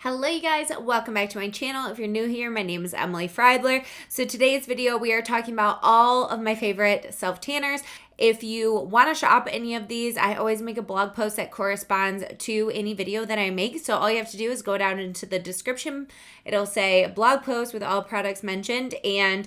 Hello you guys, welcome back to my channel. If you're new here, my name is Emily Freybler. So today's video, we are talking about all of my favorite self-tanners. If you want to shop any of these, I always make a blog post that corresponds to any video that I make. So all you have to do is go down into the description. It'll say blog post with all products mentioned, and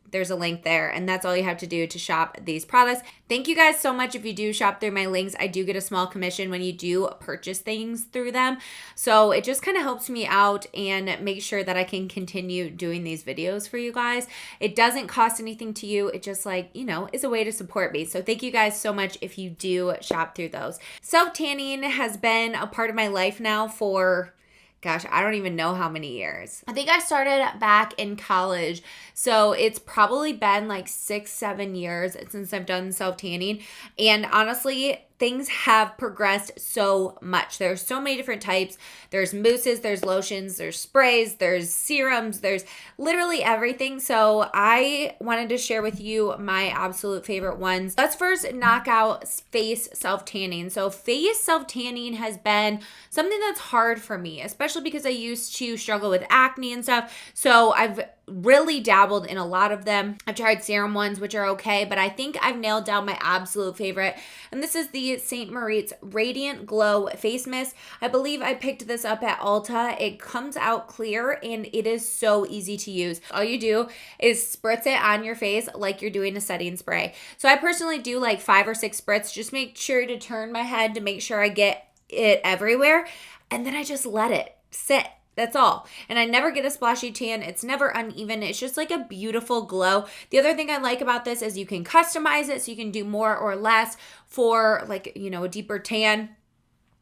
there's a link there, and that's all you have to do to shop these products. Thank you guys so much if you do shop through my links. I do get a small commission when you do purchase things through them. So it just kind of helps me out and make sure that I can continue doing these videos for you guys. It doesn't cost anything to you. It just is a way to support me. So thank you guys so much if you do shop through those. Self-tanning has been a part of my life now for gosh, I don't even know how many years. I think I started back in college. So it's probably been like 6-7 years since I've done self-tanning. And honestly, things have progressed so much. There's so many different types. There's mousses, there's lotions, there's sprays, there's serums, there's literally everything. So I wanted to share with you my absolute favorite ones. Let's first knock out face self-tanning. So face self-tanning has been something that's hard for me, especially because I used to struggle with acne and stuff. So I've really dabbled in a lot of them. I've tried serum ones, which are okay, but I think I've nailed down my absolute favorite. And this is the St. Moritz Radiant Glow Face Mist. I believe I picked this up at Ulta. It comes out clear and it is so easy to use. All you do is spritz it on your face like you're doing a setting spray. So I personally do like 5 or 6 spritz. Just make sure to turn my head to make sure I get it everywhere. And then I just let it sit. That's all. And I never get a splashy tan. It's never uneven. It's just like a beautiful glow. The other thing I like about this is you can customize it so you can do more or less for a deeper tan.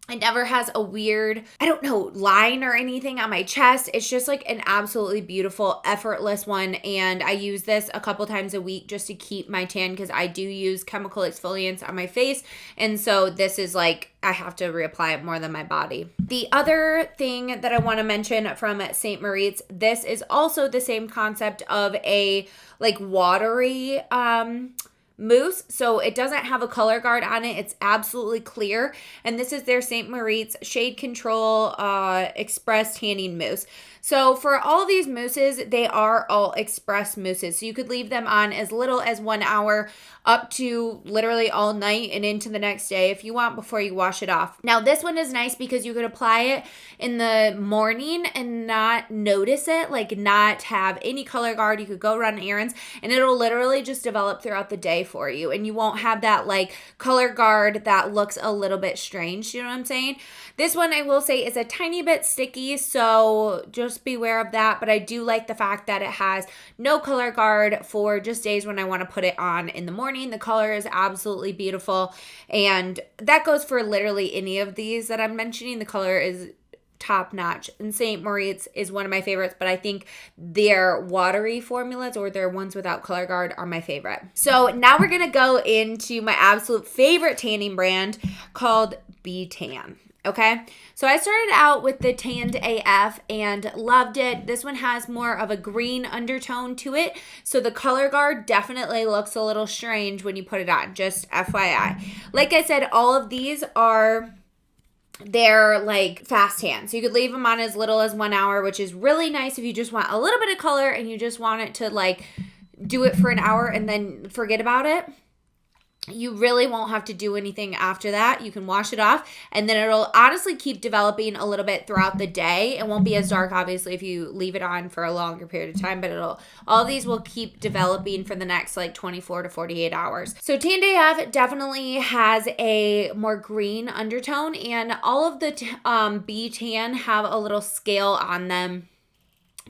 It never has a weird, line or anything on my chest. It's just like an absolutely beautiful, effortless one. And I use this a couple times a week just to keep my tan because I do use chemical exfoliants on my face. And so this is like, I have to reapply it more than my body. The other thing that I want to mention from St. Moritz, this is also the same concept of a watery, mousse. So it doesn't have a color guard on it. It's absolutely clear. And this is their St. Moritz Shade Control Express Tanning Mousse. So for all of these mousses, they are all express mousses. So you could leave them on as little as 1 hour up to literally all night and into the next day if you want before you wash it off. Now this one is nice because you could apply it in the morning and not notice it, not have any color guard. You could go run errands and it'll literally just develop throughout the day for you. And you won't have that color guard that looks a little bit strange. You know what I'm saying? This one I will say is a tiny bit sticky. So just beware of that. But I do like the fact that it has no color guard for just days when I want to put it on in the morning. The color is absolutely beautiful. And that goes for literally any of these that I'm mentioning. The color is top notch. And St. Moritz is one of my favorites, but I think their watery formulas or their ones without color guard are my favorite. So now we're going to go into my absolute favorite tanning brand called b.tan. Okay, so I started out with the Tanned AF and loved it. This one has more of a green undertone to it. So the color guard definitely looks a little strange when you put it on, just FYI. Like I said, all of these they're fast tan. So you could leave them on as little as 1 hour, which is really nice if you just want a little bit of color and you just want it to do it for an hour and then forget about it. You really won't have to do anything after that. You can wash it off and then it'll honestly keep developing a little bit throughout the day. It won't be as dark, obviously, if you leave it on for a longer period of time, but all these will keep developing for the next 24 to 48 hours. So Tanned AF definitely has a more green undertone, and all of the b.tan have a little scale on them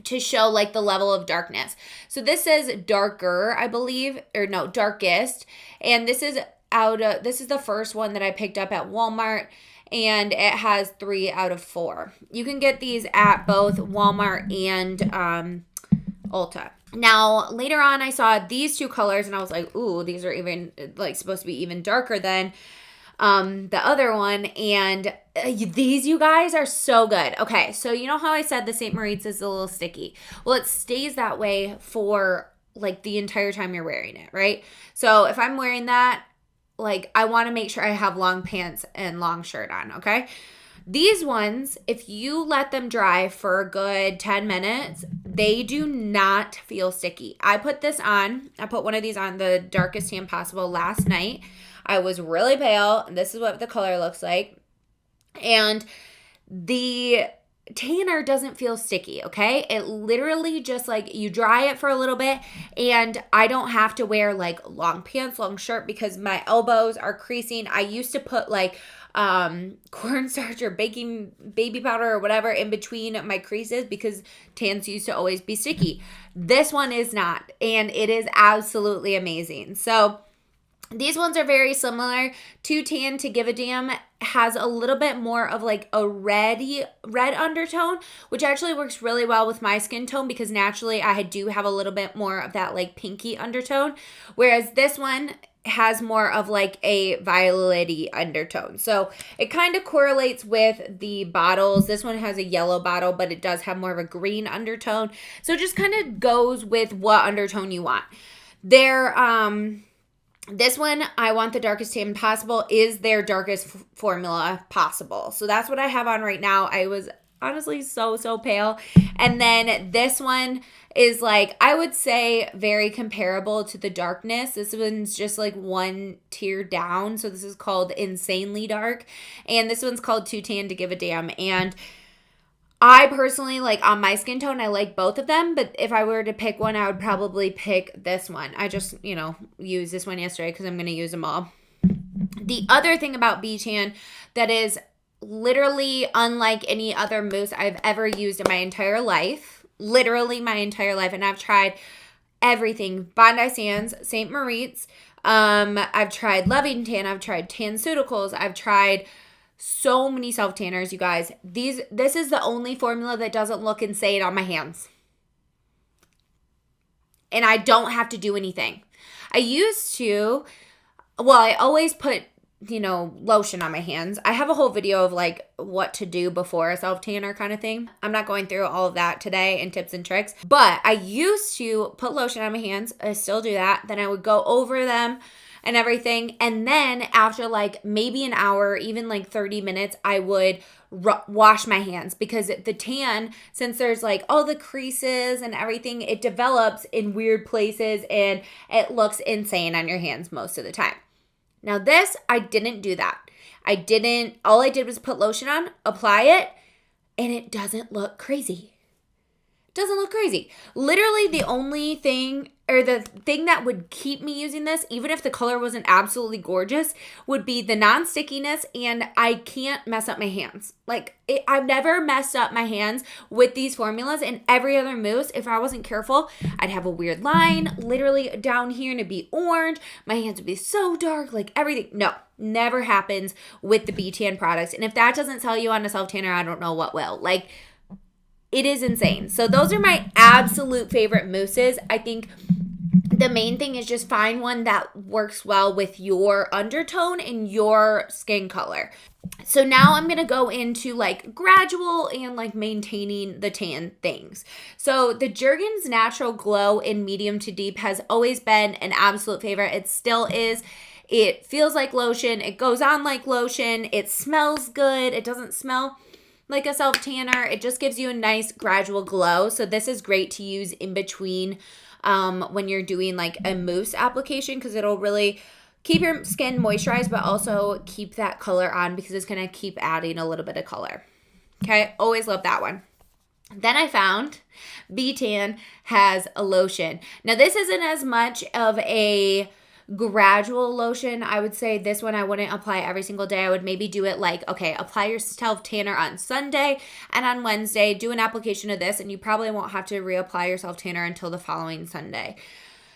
to show the level of darkness. So this says darker, I believe, or no, darkest. And this is this is the first one that I picked up at Walmart, and it has 3 out of 4. You can get these at both Walmart and Ulta. Now, later on, I saw these 2 colors and I was like, ooh, these are even supposed to be even darker than the other one, and these, you guys, are so good. Okay, so you know how I said the St. Moritz is a little sticky? Well, it stays that way for the entire time you're wearing it, right? So if I'm wearing that, I want to make sure I have long pants and long shirt on, okay? These ones, if you let them dry for a good 10 minutes, they do not feel sticky. I put one of these on, the darkest tan possible, last night. I was really pale, and this is what the color looks like. And the tanner doesn't feel sticky, okay? It literally just like you dry it for a little bit, and I don't have to wear like long pants, long shirt because my elbows are creasing. I used to put like cornstarch or baby powder or whatever in between my creases because tans used to always be sticky. This one is not, and it is absolutely amazing. So these ones are very similar to Tan to Give a Damn. Has a little bit more of like a red undertone, which actually works really well with my skin tone because naturally I do have a little bit more of that like pinky undertone, whereas this one has more of like a violet-y undertone. So it kind of correlates with the bottles. This one has a yellow bottle, but it does have more of a green undertone. So it just kind of goes with what undertone you want. This one, I Want the Darkest Tan Possible, is their darkest formula possible. So that's what I have on right now. I was honestly so pale. And then this one is like, I would say very comparable to the darkness. This one's just like one tier down. So this is called Insanely Dark. And this one's called Too Tan to Give a Damn. And I personally, like on my skin tone, I like both of them, but if I were to pick one, I would probably pick this one. I just, used this one yesterday because I'm going to use them all. The other thing about b.tan that is literally unlike any other mousse I've ever used in my entire life, literally my entire life, and I've tried everything, Bondi Sands, St. Moritz, I've tried Loving Tan, I've tried TanCeuticals, I've tried so many self-tanners, you guys. This is the only formula that doesn't look insane on my hands. And I don't have to do anything. I always put, lotion on my hands. I have a whole video of like what to do before a self-tanner kind of thing. I'm not going through all of that today and tips and tricks, but I used to put lotion on my hands. I still do that. Then I would go over them and everything. And then after like maybe an hour, even like 30 minutes, I would wash my hands because the tan, since there's like all the creases and everything, it develops in weird places and it looks insane on your hands most of the time. Now this, I didn't do that. All I did was put lotion on, apply it, and it doesn't look crazy. Literally the only thing, or the thing that would keep me using this, even if the color wasn't absolutely gorgeous, would be the non-stickiness, and I can't mess up my hands. I've never messed up my hands with these formulas, and every other mousse, if I wasn't careful, I'd have a weird line literally down here and it'd be orange. My hands would be so dark, like everything. No, never happens with the b.tan products. And if that doesn't sell you on a self-tanner, I don't know what will. It is insane. So those are my absolute favorite mousses. I think the main thing is just find one that works well with your undertone and your skin color. So now I'm going to go into gradual and maintaining the tan things. So the Jergens Natural Glow in medium to deep has always been an absolute favorite. It still is. It feels like lotion. It goes on like lotion. It smells good. It doesn't smell like a self-tanner. It just gives you a nice gradual glow. So this is great to use in between when you're doing a mousse application because it'll really keep your skin moisturized but also keep that color on because it's going to keep adding a little bit of color. Okay, always love that one. Then I found b.tan has a lotion. Now this isn't as much of a gradual lotion. I would say this one I wouldn't apply every single day. I would maybe do it apply your self-tanner on Sunday, and on Wednesday do an application of this, and you probably won't have to reapply your self-tanner until the following Sunday.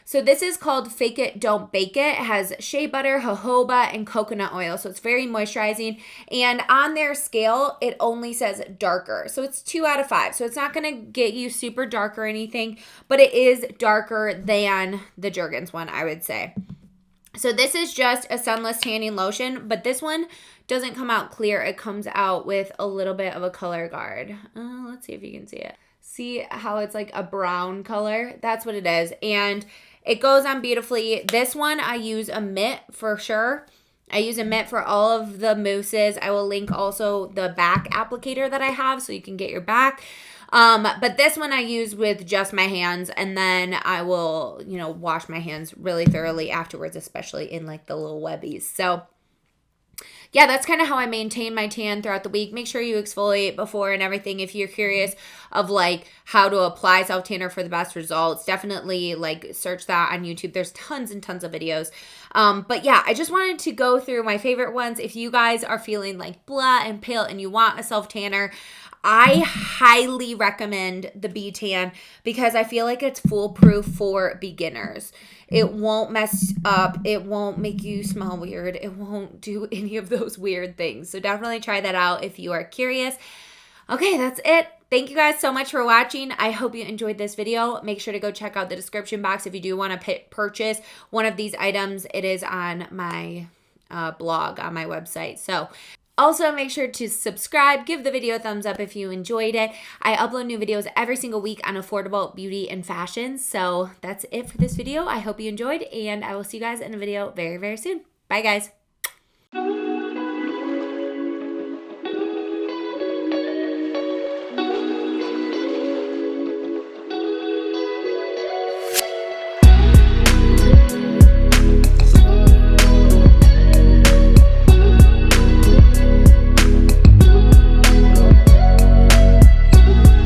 So this is called Fake It, Don't Bake It. It has shea butter, jojoba, and coconut oil. So it's very moisturizing. And on their scale, it only says darker. So it's 2 out of 5. So it's not going to get you super dark or anything, but it is darker than the Jergens one, I would say. So this is just a sunless tanning lotion, but this one doesn't come out clear. It comes out with a little bit of a color guard. Let's see if you can see it. See how it's like a brown color? That's what it is. And it goes on beautifully. This one, I use a mitt for sure. I use a mitt for all of the mousses. I will link also the back applicator that I have so you can get your back. But this one I use with just my hands, and then I will, you know, wash my hands really thoroughly afterwards, especially in like the little webbies. So yeah, that's kind of how I maintain my tan throughout the week. Make sure you exfoliate before and everything. If you're curious of like how to apply self tanner for the best results, definitely like search that on YouTube. There's tons and tons of videos. But yeah, I just wanted to go through my favorite ones. If you guys are feeling like blah and pale and you want a self tanner, I highly recommend the b.tan because I feel like it's foolproof for beginners. It won't mess up. It won't make you smell weird. It won't do any of those weird things. So definitely try that out if you are curious. Okay, that's it. Thank you guys so much for watching. I hope you enjoyed this video. Make sure to go check out the description box if you do want to purchase one of these items. It is on my blog on my website. So also, make sure to subscribe, give the video a thumbs up if you enjoyed it. I upload new videos every single week on affordable beauty and fashion. So that's it for this video. I hope you enjoyed, and I will see you guys in a video very, very soon. Bye, guys.